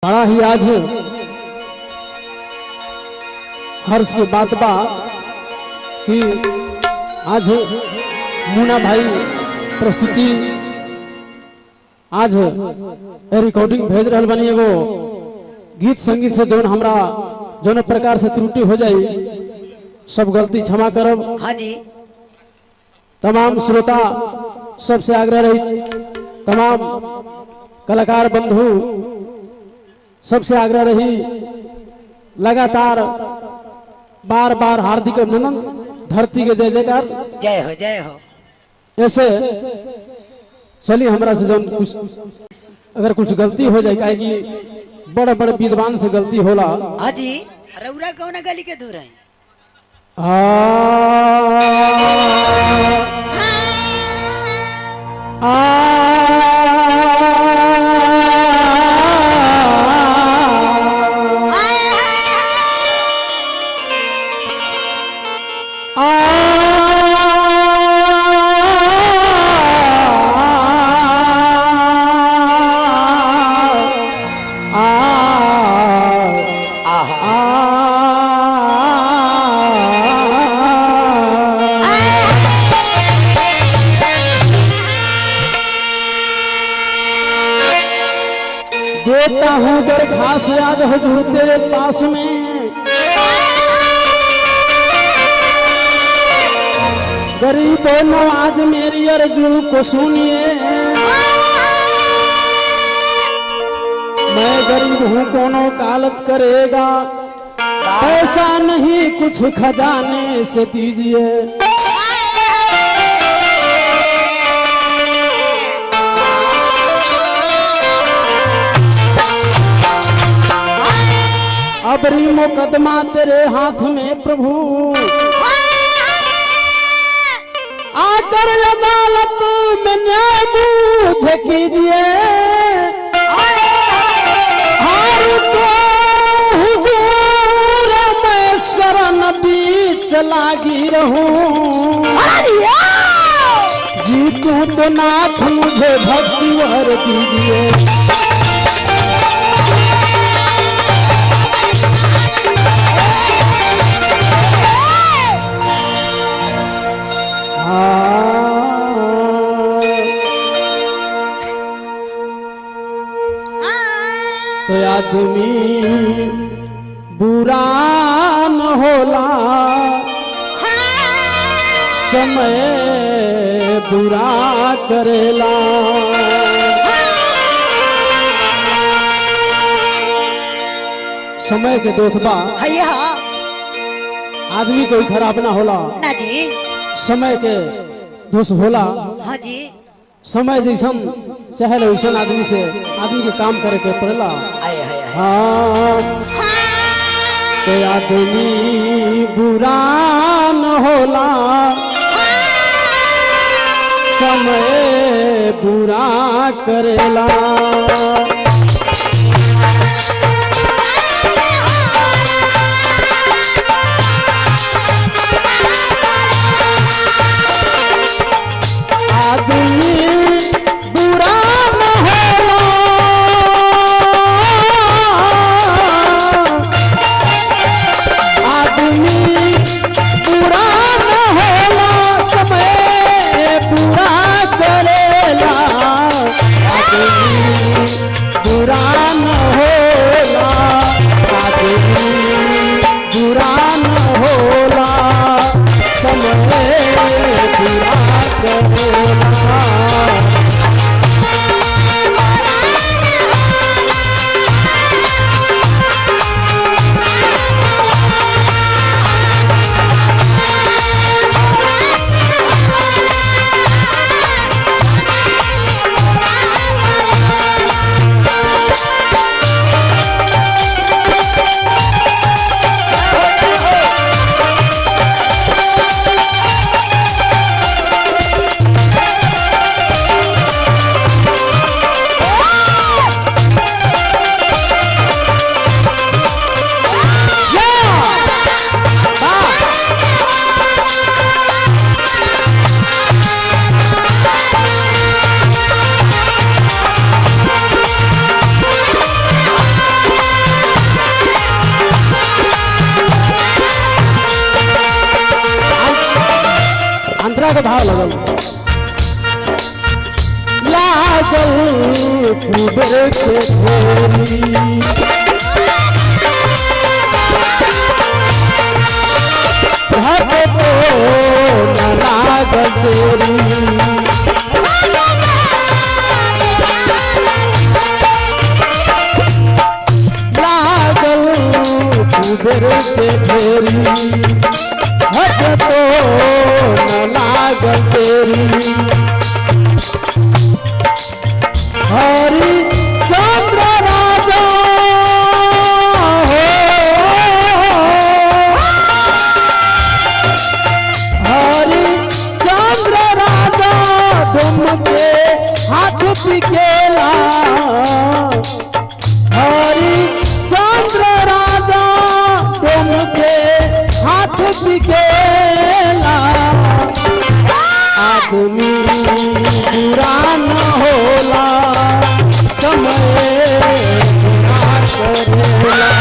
बड़ा ही आज हर्ष की बात बा कि आज मुन्ना भाई प्रस्तुति आज रिकॉर्डिंग भेज रहा बनी एगो गीत संगीत से जौन हमरा जौन प्रकार से त्रुटि हो जाई सब गलती क्षमा करब। हाँ जी। तमाम श्रोता सबसे आग्रह रही, तमाम कलाकार बंधु सबसे आग्रह रही, लगातार बार बार हार्दिक अभिनंदन, धरती के जय जयकार, जय हो जय हो। ऐसे चलिए हमरा से जब कुछ अगर कुछ गलती हो जाए काहे कि बड़े बड़े विद्वान से गलती होला। हाँ जी। रउरा कौन गली के दूर है? देता हूँ दरखास्त आज हुजूर तेरे पास में, गरीबों नवाज मेरी अर्जू को सुनिए। मैं गरीब हूँ कोनो कालत करेगा, पैसा नहीं कुछ खजाने से दीजिए। अबरी मुकदमा तेरे हाथ में प्रभु, आकर अदालत में न्याय मुझे कीजिए। हार को हुजूर मैं शरण बीच लागी रहूं, जीतूं तो नाथ मुझे भक्ति वर दीजिए। तो आदमी बुरा न होला, समय बुरा करेला। समय के दोस्त बा, आदमी कोई खराब ना होला ना जी। समय के दोस्त होला। हाँ जी। समय जैसन चाहे वैसन आदमी से आदमी के काम करे के पड़ेला। हाँ तो आदमी बुरा न होला, समय बुरा करेला। के भाव लगल लागल कुबेर के फेरी घट तो न लागल तेरी कुबेर के फेरी हट तो न लागल तेरी हरि चंद्र राजा हरि चंद्र राजा डुम के हाथ पिकेला हरि चंद्र राजा डुम के हाथ पिकेला आदमी बुरा न होला समय बुरा करेला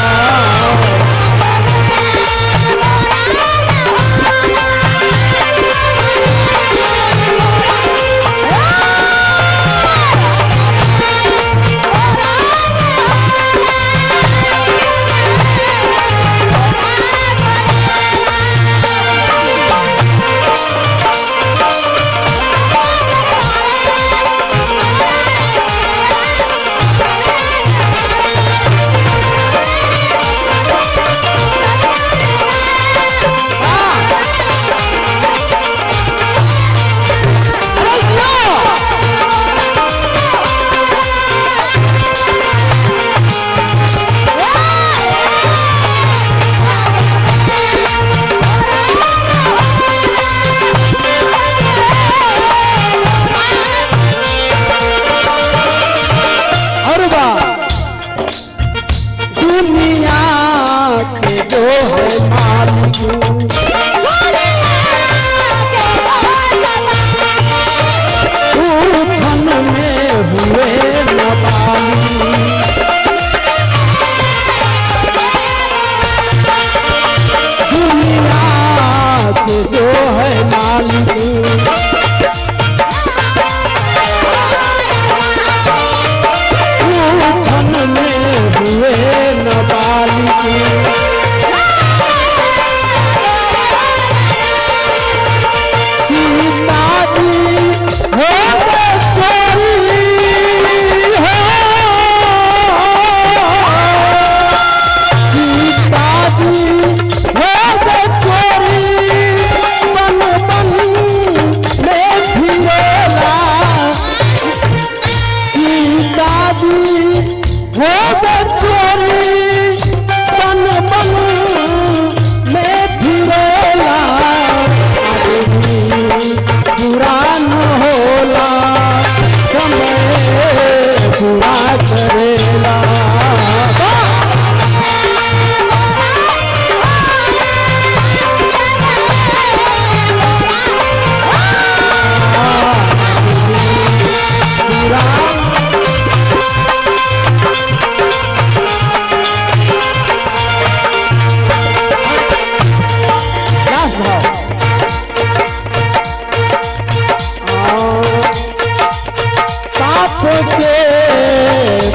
दुनिया के जो है मालिक क्षण में हुए नबाली दुनिया के जो है मालिक क्षण में हुए सीता जी हो छोरी हो सीता जी हो छोरी बन बन में फिरेला सीता जी हो छोरी बन बन में फिरेला बुरा न होला समय बुरा करेला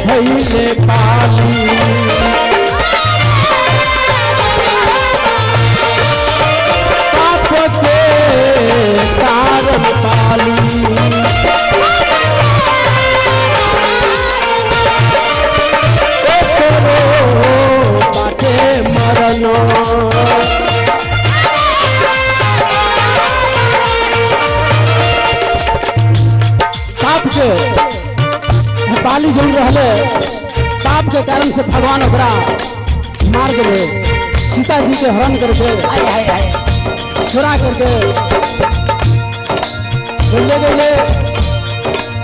भैले पाली पाप के कारण पाली बाटे मरन पाप के पाली जो रहले पाप के कारण से भगवान ओकरा मार दिले सीता जी के हरण करके छोड़ा करके ले गए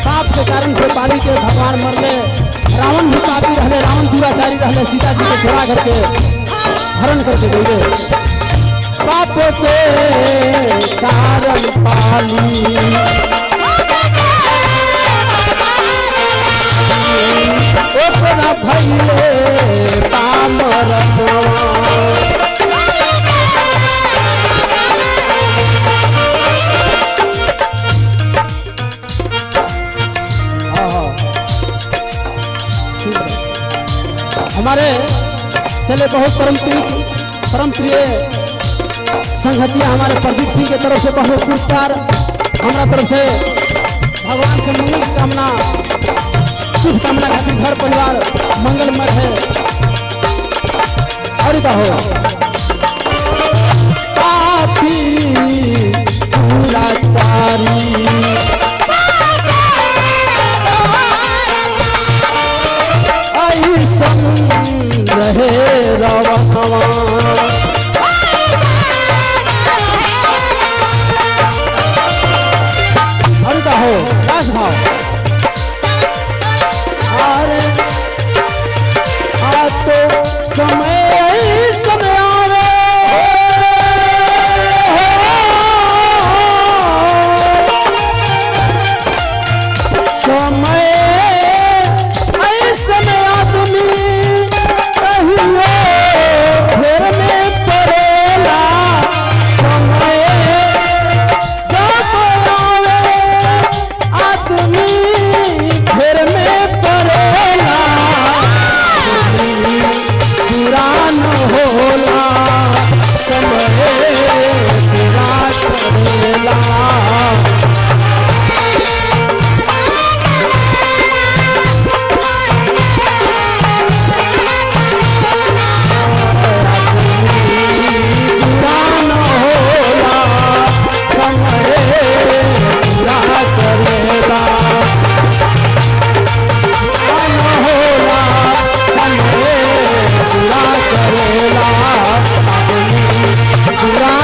पाप के कारण से पाली के भगवान मरले रावण भी पापी रहले रावण दुराचारी रहले सीता जी के छोड़ा करके हरण करके गए पाप के कारण पाली ओकरा भइले पामर हमारे चले बहुत परम प्रिय संगतिया हमारे प्रदीप सिंह के तरफ से बहुत पुरस्कार, हमारा तरफ से भगवान से मंगल की कामना, शुभ कामना खातिर घर परिवार मंगलमय है। और कहो काफी दुराचारी ऐसन रहे रवा और कहो दास भाव अरे आ तो समय आवे समय ऐसन आदमी कहियो फेर में पड़ेला। समय जब आवे आदमी फेर में पड़ेला, बुरा न होला समय बुरा करेला। पूरा